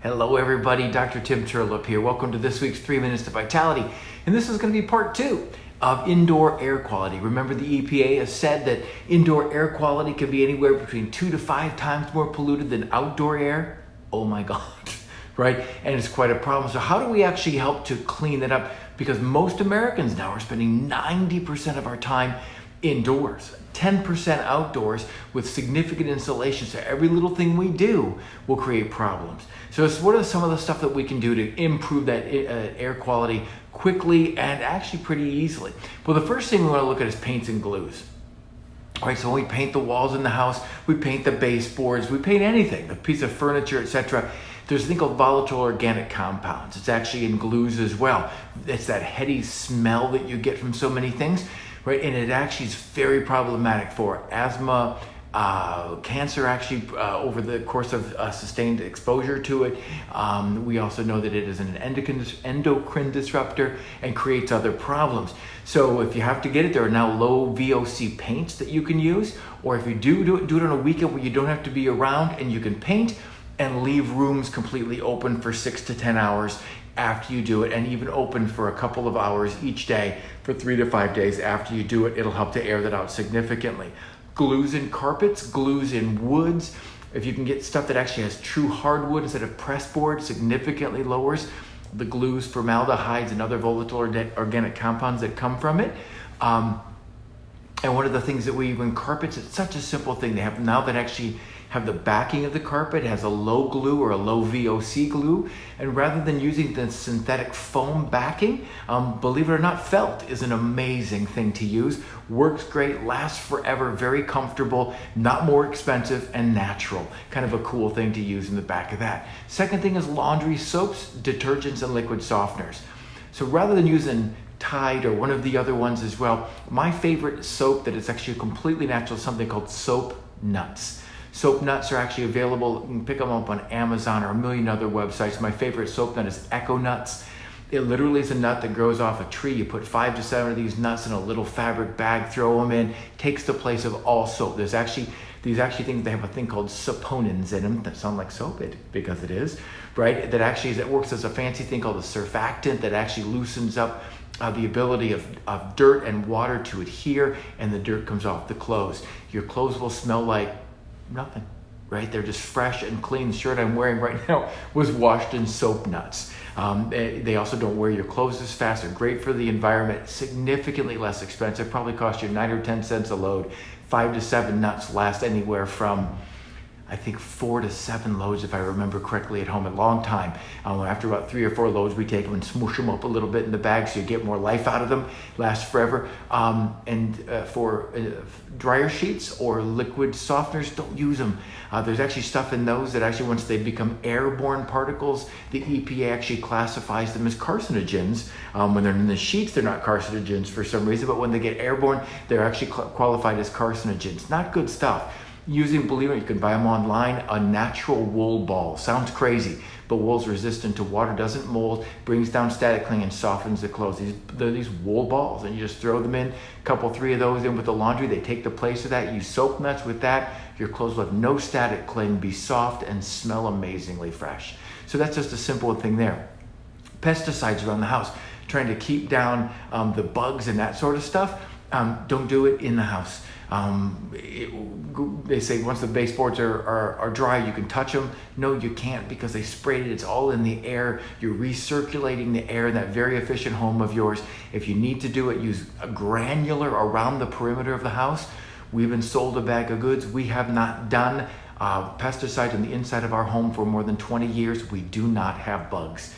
Hello everybody, Dr. Tim Terlep here. Welcome to this week's 3 Minutes to Vitality. And this is going to be part 2 of indoor air quality. Remember, the EPA has said that indoor air quality can be anywhere between 2 to 5 times more polluted than outdoor air. Oh my God, right? And it's quite a problem. So how do we actually help to clean that up? Because most Americans now are spending 90% of our time indoors, 10% outdoors with significant insulation. So every little thing we do will create problems. So what are some of the stuff that we can do to improve that air quality quickly and actually pretty easily? Well, the first thing we want to look at is paints and glues. All right, so when we paint the walls in the house, we paint the baseboards, we paint anything, a piece of furniture, etc. There's a thing called volatile organic compounds. It's actually in glues as well. It's that heady smell that you get from so many things. Right, and it actually is very problematic for asthma, cancer actually over the course of sustained exposure to it. We also know that it is an endocrine disruptor and creates other problems. So if you have to get it, there are now low VOC paints that you can use, or if you do it on a weekend where you don't have to be around and you can paint and leave rooms completely open for 6 to 10 hours after you do it, and even open for a couple of hours each day for 3 to 5 days after you do it. It'll help to air that out significantly. Glues in carpets, glues in woods. If you can get stuff that actually has true hardwood instead of pressboard, significantly lowers the glues, formaldehydes, and other volatile organic compounds that come from it. And one of the things that we use in carpets, it's such a simple thing. They have now that actually have the backing of the carpet has a low glue or a low VOC glue. And rather than using the synthetic foam backing, believe it or not, felt is an amazing thing to use. Works great, lasts forever, very comfortable, not more expensive, and natural. Kind of a cool thing to use in the back of that. Second thing is laundry soaps, detergents, and liquid softeners. So rather than using Tide or one of the other ones as well, my favorite soap that is actually completely natural is something called soap nuts. Soap nuts are actually available. You can pick them up on Amazon or a million other websites. My favorite soap nut is Echo Nuts. It literally is a nut that grows off a tree. You put 5 to 7 of these nuts in a little fabric bag, throw them in, takes the place of all soap. There's actually these things, they have a thing called saponins in them that sound like soap, because it is, right? That works as a fancy thing called a surfactant that actually loosens up the ability of dirt and water to adhere, and the dirt comes off the clothes. Your clothes will smell like nothing, right? They're just fresh and clean. The shirt I'm wearing right now was washed in soap nuts. They also don't wear your clothes as fast. They're great for the environment, significantly less expensive, probably cost you 9 or 10 cents a load. 5 to 7 nuts last anywhere from, I think, 4 to 7 loads, if I remember correctly, at home. A long time. After about 3 or 4 loads, we take them and smoosh them up a little bit in the bag so you get more life out of them. Last forever. For dryer sheets or liquid softeners, don't use them. There's actually stuff in those that actually, once they become airborne particles, the EPA actually classifies them as carcinogens. When they're in the sheets, they're not carcinogens for some reason, but when they get airborne, they're actually qualified as carcinogens. Not good stuff. Believe it, you can buy them online, a natural wool ball. Sounds crazy, but wool's resistant to water, doesn't mold, brings down static cling, and softens the clothes. They're these wool balls, and you just throw them in, a 3 of those in with the laundry. They take the place of that. Use soap nuts with that. Your clothes will have no static cling, be soft, and smell amazingly fresh. So that's just a simple thing there. Pesticides around the house, trying to keep down the bugs and that sort of stuff. Don't do it in the house. They say once the baseboards are dry, you can touch them. No, you can't, because they sprayed it. It's all in the air. You're recirculating the air in that very efficient home of yours. If you need to do it, use a granular around the perimeter of the house. We've been sold a bag of goods. We have not done pesticides on the inside of our home for more than 20 years. We do not have bugs.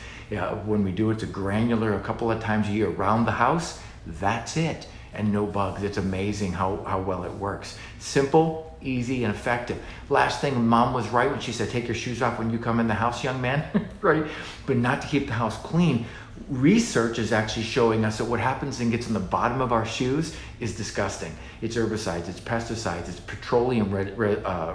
When we do it, it's a granular a couple of times a year around the house. That's it. And no bugs. It's amazing how well it works. Simple, easy, and effective. Last thing, Mom was right when she said, take your shoes off when you come in the house, young man, right? But not to keep the house clean. Research is actually showing us that what happens and gets in the bottom of our shoes is disgusting. It's herbicides, it's pesticides, it's petroleum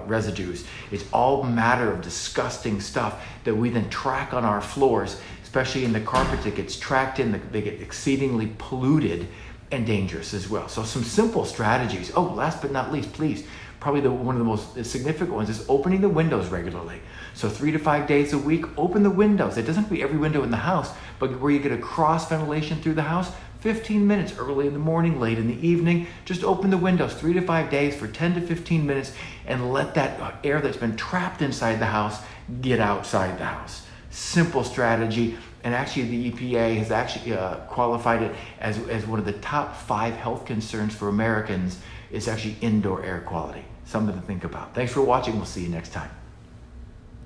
residues. It's all matter of disgusting stuff that we then track on our floors, especially in the carpet that gets tracked in. They get exceedingly polluted and dangerous as well. So some simple strategies. Oh, last but not least, please, probably one of the most significant ones is opening the windows regularly. So 3 to 5 days a week, open the windows. It doesn't have to be every window in the house, but where you get a cross ventilation through the house, 15 minutes early in the morning, late in the evening. Just open the windows 3 to 5 days for 10 to 15 minutes and let that air that's been trapped inside the house get outside the house. Simple strategy. And actually the EPA has actually qualified it as one of the top 5 health concerns for Americans is actually indoor air quality. Something to think about. Thanks for watching. We'll see you next time.